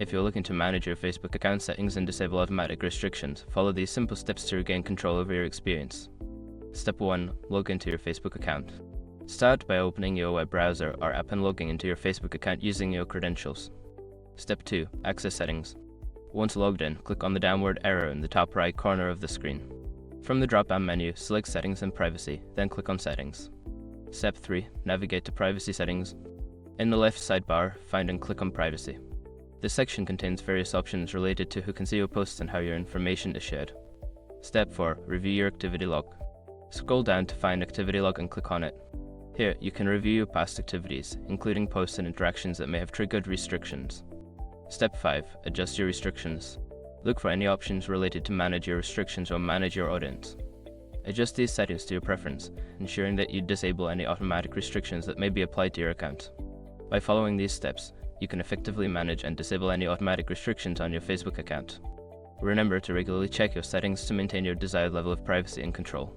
If you're looking to manage your Facebook account settings and disable automatic restrictions, follow these simple steps to regain control over your experience. Step 1. Log into your Facebook account. Start by opening your web browser or app and logging into your Facebook account using your credentials. Step 2. Access settings. Once logged in, click on the downward arrow in the top right corner of the screen. From the drop-down menu, select Settings and Privacy, then click on Settings. Step 3. Navigate to Privacy Settings. In the left sidebar, find and click on Privacy. This section contains various options related to who can see your posts and how your information is shared. Step 4. Review your activity log. Scroll down to find Activity Log and click on it. Here, you can review your past activities, including posts and interactions that may have triggered restrictions. Step 5. Adjust your restrictions. Look for any options related to manage your restrictions or manage your audience. Adjust these settings to your preference, ensuring that you disable any automatic restrictions that may be applied to your account. By following these steps, you can effectively manage and disable any automatic restrictions on your Facebook account. Remember to regularly check your settings to maintain your desired level of privacy and control.